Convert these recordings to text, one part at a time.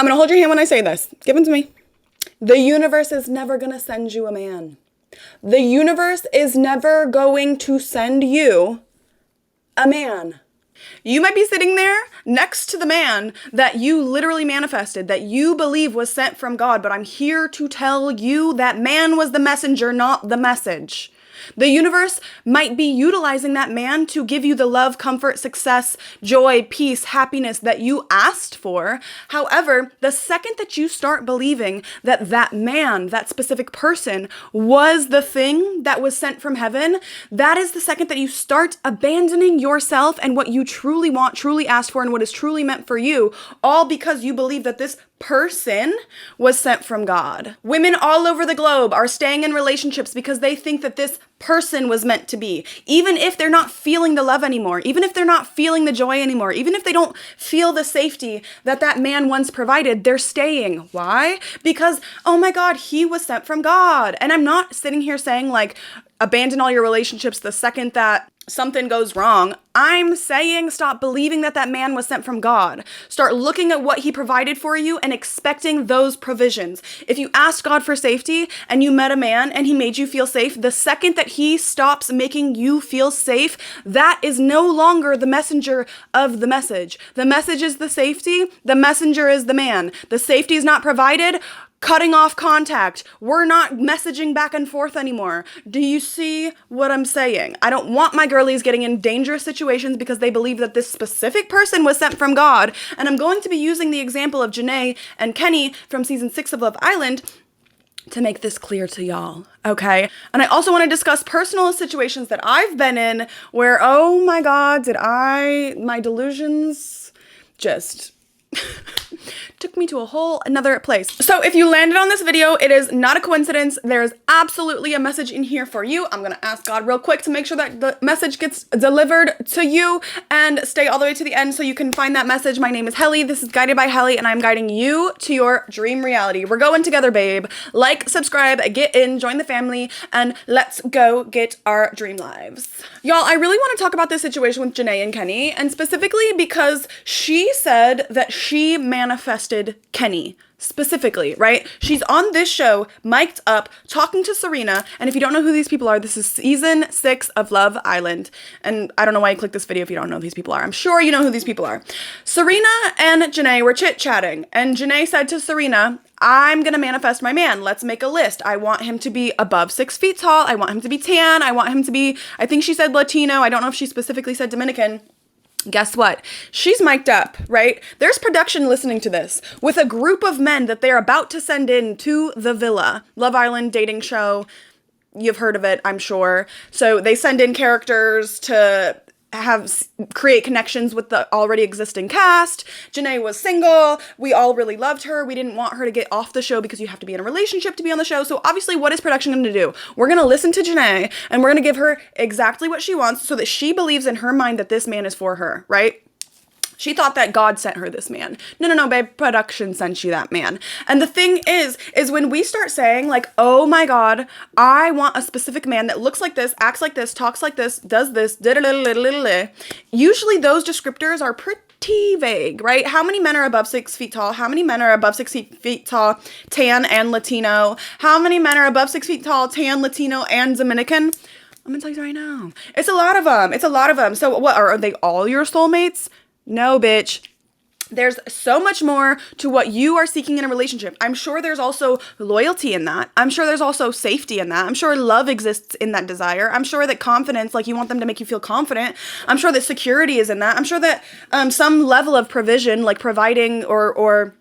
I'm gonna hold your hand when I say this. Give it to me. The universe is never gonna send you a man. The universe is never going to send you a man. You might be sitting there next to the man that you literally manifested, that you believe was sent from God, but I'm here to tell you that man was the messenger, not the message. The universe might be utilizing that man to give you the love, comfort, success, joy, peace, happiness that you asked for. However, the second that you start believing that that man, that specific person, was the thing that was sent from heaven, that is the second that you start abandoning yourself and what you truly want, truly asked for, and what is truly meant for you, all because you believe that this person was sent from God. Women all over the globe are staying in relationships because they think that this person was meant to be. Even if they're not feeling the love anymore, even if they're not feeling the joy anymore, even if they don't feel the safety that that man once provided, they're staying. Why? Because, oh my God, he was sent from God. And I'm not sitting here saying like, abandon all your relationships the second that something goes wrong. I'm saying stop believing that that man was sent from God. Start looking at what he provided for you and expecting those provisions. If you asked God for safety and you met a man and he made you feel safe, the second that he stops making you feel safe, that is no longer the messenger of the message. The message is the safety. The messenger is the man. The safety is not provided. Cutting off contact. We're not messaging back and forth anymore. Do you see what I'm saying? I don't want my girlies getting in dangerous situations because they believe that this specific person was sent from God. And I'm going to be using the example of Jeanae and Kenny from season 6 of Love Island to make this clear to y'all, okay? And I also want to discuss personal situations that I've been in where, oh my God, my delusions just took me to a whole another place. So if you landed on this video, it is not a coincidence. There's absolutely a message in here for you. I'm gonna ask God real quick to make sure that the message gets delivered to you, and stay all the way to the end so you can find that message. My name is Helly. This is Guided by Helly, and I'm guiding you to your dream reality. We're going together, babe. Like, subscribe, get in, join the family, and let's go get our dream lives. Y'all, I really want to talk about this situation with Jeanae and Kenny, and specifically because she said that she manifested Kenny specifically, right? She's on this show, mic'd up, talking to Serena. And if you don't know who these people are, this is season 6 of Love Island. And I don't know why you clicked this video if you don't know who these people are. I'm sure you know who these people are. Serena and Jeanae were chit-chatting. And Jeanae said to Serena, I'm gonna manifest my man. Let's make a list. I want him to be above 6 feet tall. I want him to be tan. I want him to be, I think she said Latino. I don't know if she specifically said Dominican. Guess what? She's mic'd up, right? There's production listening to this with a group of men that they're about to send in to the villa. Love Island dating show. You've heard of it, I'm sure. So they send in characters to create connections with the already existing cast. Jeanae was single. We all really loved her. We didn't want her to get off the show because you have to be in a relationship to be on the show. So obviously, what is production going to do? We're going to listen to Jeanae and we're going to give her exactly what she wants so that she believes in her mind that this man is for her, right? She thought that God sent her this man. No, babe, production sent you that man. And the thing is when we start saying like, oh my God, I want a specific man that looks like this, acts like this, talks like this, does this, usually those descriptors are pretty vague, right? How many men are above 6 feet tall? How many men are above 6 feet tall, tan and Latino? How many men are above 6 feet tall, tan, Latino, and Dominican? I'm gonna tell you right now. It's a lot of them. It's a lot of them. So what, are they all your soulmates? No, bitch. There's so much more to what you are seeking in a relationship. I'm sure there's also loyalty in that. I'm sure there's also safety in that. I'm sure love exists in that desire. I'm sure that confidence, like you want them to make you feel confident. I'm sure that security is in that. I'm sure that some level of provision, like providing or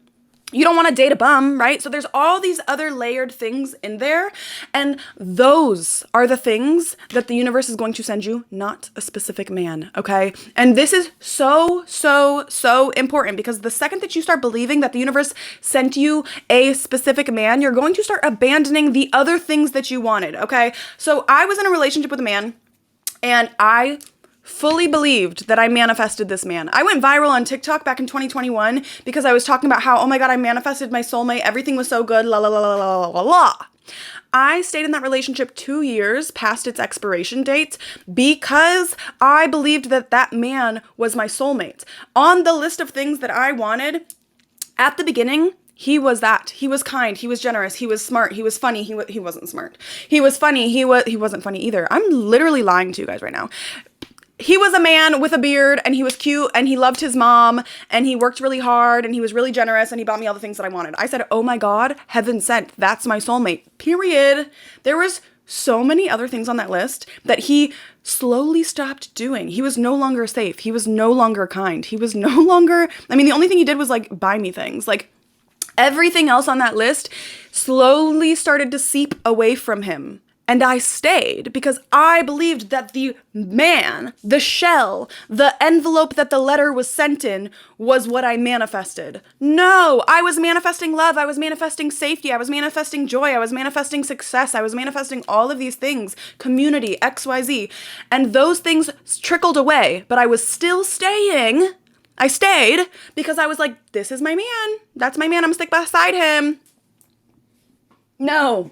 you don't want to date a bum, right? So there's all these other layered things in there. And those are the things that the universe is going to send you, not a specific man, okay? And this is so, so, so important because the second that you start believing that the universe sent you a specific man, you're going to start abandoning the other things that you wanted, okay? So I was in a relationship with a man and I fully believed that I manifested this man. I went viral on TikTok back in 2021 because I was talking about how, oh my God, I manifested my soulmate. Everything was so good. La la la la la la la. I stayed in that relationship 2 years past its expiration date because I believed that that man was my soulmate. On the list of things that I wanted At the beginning, he was that. He was kind. He was generous. He was smart. He was funny. He wasn't smart. He was funny. He wasn't funny either. I'm literally lying to you guys right now. He was a man with a beard, and he was cute, and he loved his mom, and he worked really hard, and he was really generous, and he bought me all the things that I wanted. I said, oh my God, heaven sent. That's my soulmate. Period. There was so many other things on that list that he slowly stopped doing. He was no longer safe. He was no longer kind. He was no longer, I mean, the only thing he did was like buy me things. Like everything else on that list slowly started to seep away from him. And I stayed because I believed that the man, the shell, the envelope that the letter was sent in was what I manifested. No, I was manifesting love. I was manifesting safety. I was manifesting joy. I was manifesting success. I was manifesting all of these things, community, XYZ. And those things trickled away, but I was still staying. I stayed because I was like, this is my man. That's my man. I'm gonna stick beside him. No.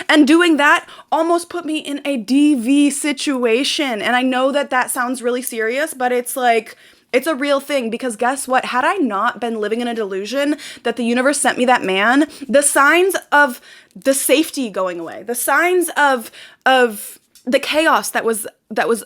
And doing that almost put me in a DV situation. And I know that that sounds really serious, but it's like, it's a real thing because guess what? Had I not been living in a delusion that the universe sent me that man, the signs of the safety going away, the signs of the chaos that was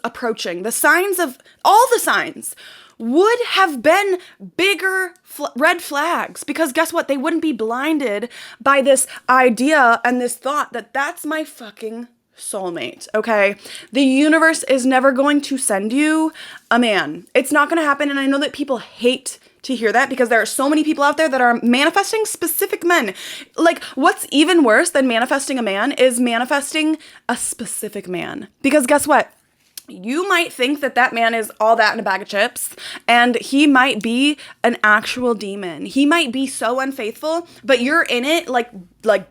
approaching, the signs of all the signs would have been bigger red flags because guess what? They wouldn't be blinded by this idea and this thought that that's my fucking soulmate, okay? The universe is never going to send you a man. It's not going to happen. And I know that people hate to hear that because there are so many people out there that are manifesting specific men. Like, what's even worse than manifesting a man is manifesting a specific man. Because guess what? You might think that that man is all that in a bag of chips, and he might be an actual demon. He might be so unfaithful, but you're in it, like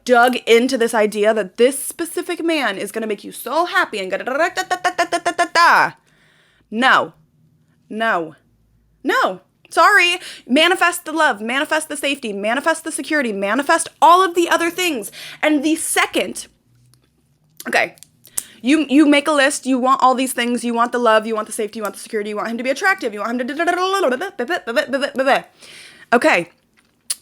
dug into this idea that this specific man is gonna make you so happy and No. Sorry. Manifest the love, manifest the safety, manifest the security, manifest all of the other things. And the second, okay, You make a list, you want all these things, you want the love, you want the safety, you want the security, you want him to be attractive, you want him to... Okay,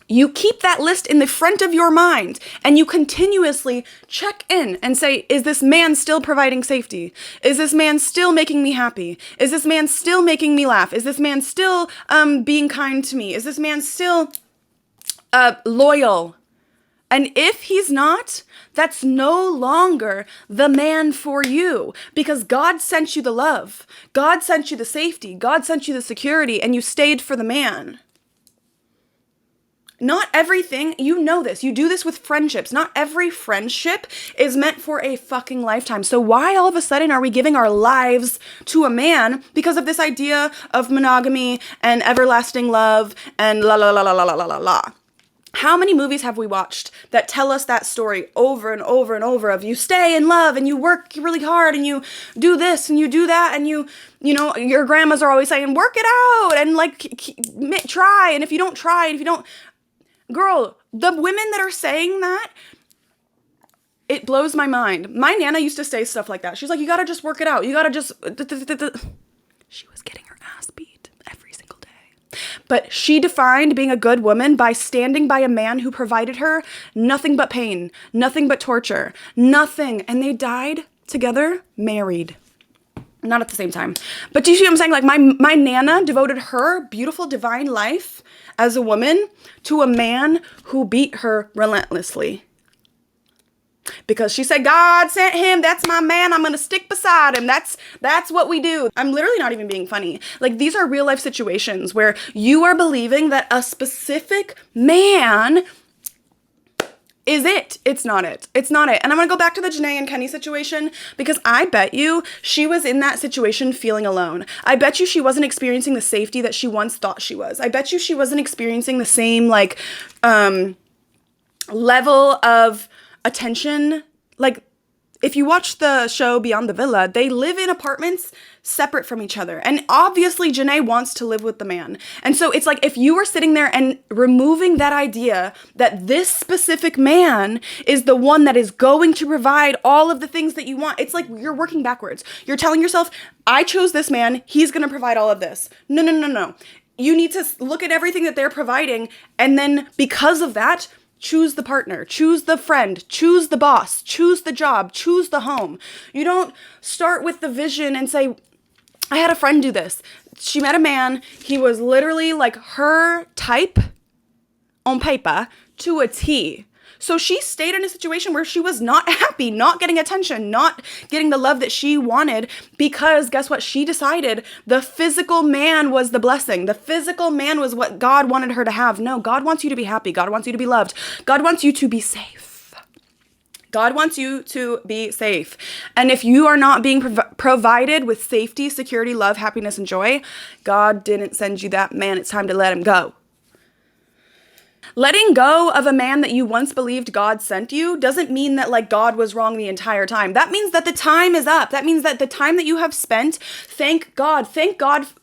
you keep that list in the front of your mind and you continuously check in and say, is this man still providing safety? Is this man still making me happy? Is this man still making me laugh? Is this man still being kind to me? Is this man still loyal? And if he's not, that's no longer the man for you because God sent you the love. God sent you the safety. God sent you the security and you stayed for the man. Not everything, you know this. You do this with friendships. Not every friendship is meant for a fucking lifetime. So why all of a sudden are we giving our lives to a man because of this idea of monogamy and everlasting love and la la la la la la la la? How many movies have we watched that tell us that story over and over and over of you stay in love and you work really hard and you do this and you do that and you know, your grandmas are always saying, work it out and like try. And if you don't try, and if you don't, girl, the women that are saying that, it blows my mind. My Nana used to say stuff like that. She's like, you gotta just work it out. You gotta just, she was getting her ass beat every single day. But she defined being a good woman by standing by a man who provided her nothing but pain, nothing but torture, nothing. And they died together, married. Not at the same time. But do you see what I'm saying? Like my Nana devoted her beautiful divine life as a woman to a man who beat her relentlessly. Because she said, God sent him. That's my man. I'm going to stick beside him. That's what we do. I'm literally not even being funny. Like, these are real life situations where you are believing that a specific man is it. It's not it. It's not it. And I'm going to go back to the Jeanae and Kenny situation because I bet you she was in that situation feeling alone. I bet you she wasn't experiencing the safety that she once thought she was. I bet you she wasn't experiencing the same, like, level of attention. Like, if you watch the show Beyond the Villa, they live in apartments separate from each other. And obviously Jeanae wants to live with the man. And so it's like, if you were sitting there and removing that idea that this specific man is the one that is going to provide all of the things that you want, it's like you're working backwards. You're telling yourself, I chose this man, he's going to provide all of this. No. You need to look at everything that they're providing, and then because of that, choose the partner, choose the friend, choose the boss, choose the job, choose the home. You don't start with the vision and say, I had a friend do this. She met a man. He was literally like her type on paper to a T. So she stayed in a situation where she was not happy, not getting attention, not getting the love that she wanted, because guess what? She decided the physical man was the blessing. The physical man was what God wanted her to have. No, God wants you to be happy. God wants you to be loved. God wants you to be safe. God wants you to be safe. And if you are not being provided with safety, security, love, happiness, and joy, God didn't send you that man. It's time to let him go. Letting go of a man that you once believed God sent you doesn't mean that like God was wrong the entire time. That means that the time is up. That means that the time that you have spent, thank God,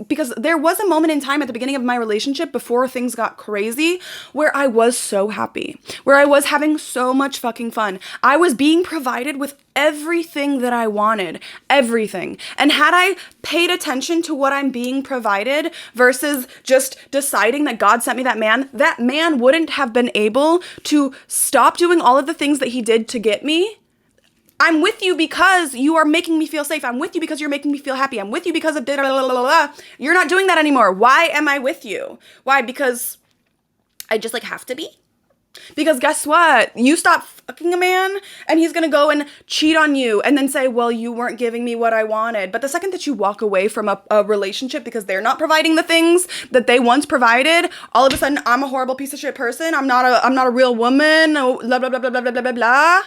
because there was a moment in time at the beginning of my relationship before things got crazy where I was so happy, where I was having so much fucking fun. I was being provided with everything that I wanted, everything. And had I paid attention to what I'm being provided versus just deciding that God sent me that man wouldn't have been able to stop doing all of the things that he did to get me. I'm with you because you are making me feel safe. I'm with you because you're making me feel happy. I'm with you because of You're not doing that anymore. Why am I with you? Why? Because I just like have to be? Because guess what? You stop fucking a man and he's going to go and cheat on you and then say, well, you weren't giving me what I wanted. But the second that you walk away from a relationship because they're not providing the things that they once provided, all of a sudden I'm a horrible piece of shit person. I'm not a real woman. Blah, blah, blah, blah, blah, blah, blah, blah.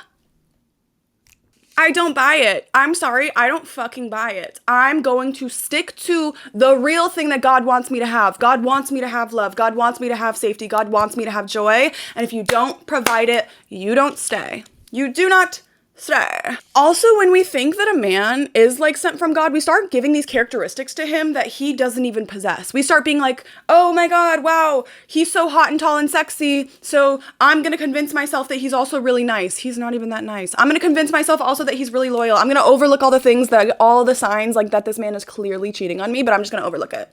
I don't buy it. I'm sorry. I don't fucking buy it. I'm going to stick to the real thing that God wants me to have. God wants me to have love. God wants me to have safety. God wants me to have joy. And if you don't provide it, you don't stay. You do not stay. Also, when we think that a man is like sent from God, we start giving these characteristics to him that he doesn't even possess. We start being like, oh my God, wow, he's so hot and tall and sexy. So I'm going to convince myself that he's also really nice. He's not even that nice. I'm going to convince myself also that he's really loyal. I'm going to overlook all the things all the signs like that this man is clearly cheating on me, but I'm just going to overlook it.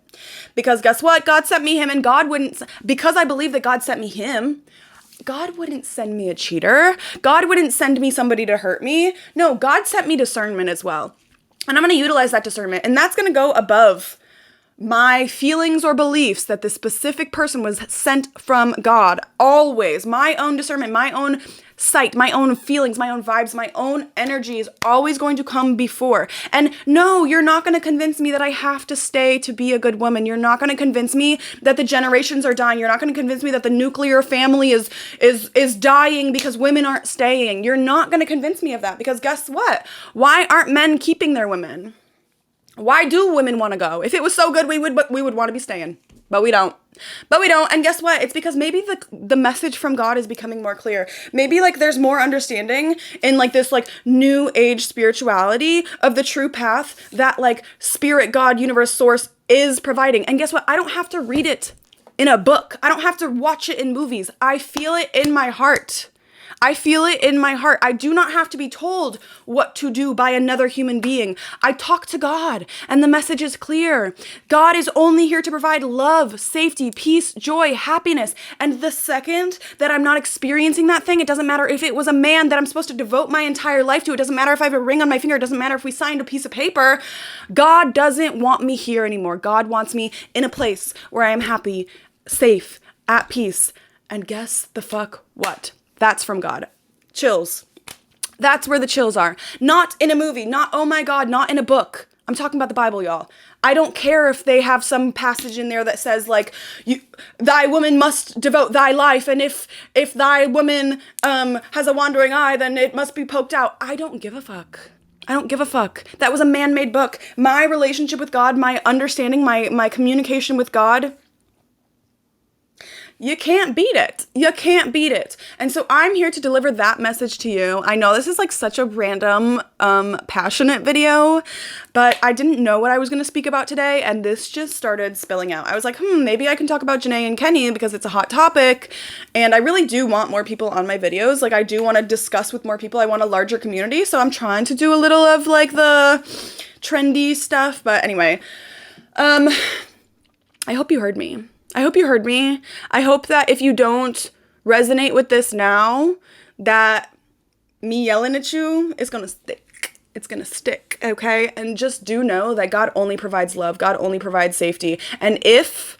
Because guess what? God sent me him, and because I believe that God sent me him, God wouldn't send me a cheater. God wouldn't send me somebody to hurt me. No, God sent me discernment as well. And I'm going to utilize that discernment. And that's going to go above my feelings or beliefs that this specific person was sent from God. Always. My own discernment, my own sight, my own feelings, my own vibes, my own energy is always going to come before. And no, you're not going to convince me that I have to stay to be a good woman. You're not going to convince me that the generations are dying. You're not going to convince me that the nuclear family is dying because women aren't staying. You're not going to convince me of that, because guess what? Why aren't men keeping their women? Why do women want to go? If it was so good, we would want to be staying. But we don't. And guess what? It's because maybe the message from God is becoming more clear. Maybe like there's more understanding in like this like new age spirituality of the true path that like spirit, God, universe, source is providing. And guess what? I don't have to read it in a book. I don't have to watch it in movies. I feel it in my heart. I feel it in my heart. I do not have to be told what to do by another human being. I talk to God, and the message is clear. God is only here to provide love, safety, peace, joy, happiness. And the second that I'm not experiencing that thing, it doesn't matter if it was a man that I'm supposed to devote my entire life to. It doesn't matter if I have a ring on my finger. It doesn't matter if we signed a piece of paper. God doesn't want me here anymore. God wants me in a place where I am happy, safe, at peace. And guess the fuck what? That's from God. Chills. That's where the chills are. Not in a movie. Not, oh my God, not in a book. I'm talking about the Bible, y'all. I don't care if they have some passage in there that says like, thy woman must devote thy life, and if thy woman has a wandering eye, then it must be poked out. I don't give a fuck. I don't give a fuck. That was a man-made book. My relationship with God, my understanding, my communication with God, you can't beat it. You can't beat it. And so I'm here to deliver that message to you. I know this is like such a random, passionate video, but I didn't know what I was going to speak about today, and this just started spilling out. I was like, maybe I can talk about Jeanae and Kenny because it's a hot topic, and I really do want more people on my videos. Like, I do want to discuss with more people. I want a larger community, so I'm trying to do a little of like the trendy stuff, but anyway, I hope you heard me. I hope you heard me. I hope that if you don't resonate with this now, that me yelling at you is gonna stick. It's gonna stick, okay? And just do know that God only provides love. God only provides safety. And if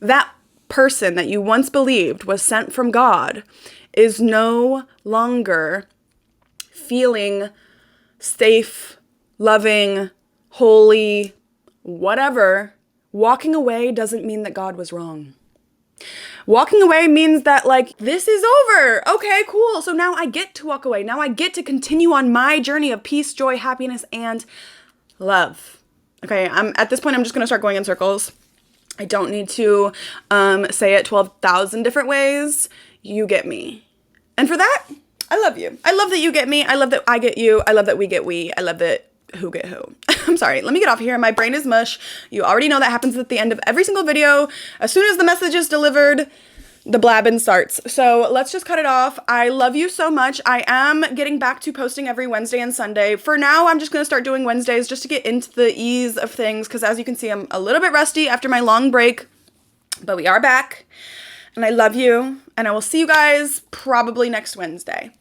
that person that you once believed was sent from God is no longer feeling safe, loving, holy, whatever, walking away doesn't mean that God was wrong. Walking away means that, like, this is over. Okay, cool. So now I get to walk away. Now I get to continue on my journey of peace, joy, happiness, and love. Okay, at this point, I'm just going to start going in circles. I don't need to say it 12,000 different ways. You get me. And for that, I love you. I love that you get me. I love that I get you. I love that we get we. I love that who get who. I'm sorry. Let me get off of here. My brain is mush. You already know that happens at the end of every single video. As soon as the message is delivered, the blabbing starts. So let's just cut it off. I love you so much. I am getting back to posting every Wednesday and Sunday. For now, I'm just going to start doing Wednesdays just to get into the ease of things, because as you can see, I'm a little bit rusty after my long break, but we are back. And I love you, and I will see you guys probably next Wednesday.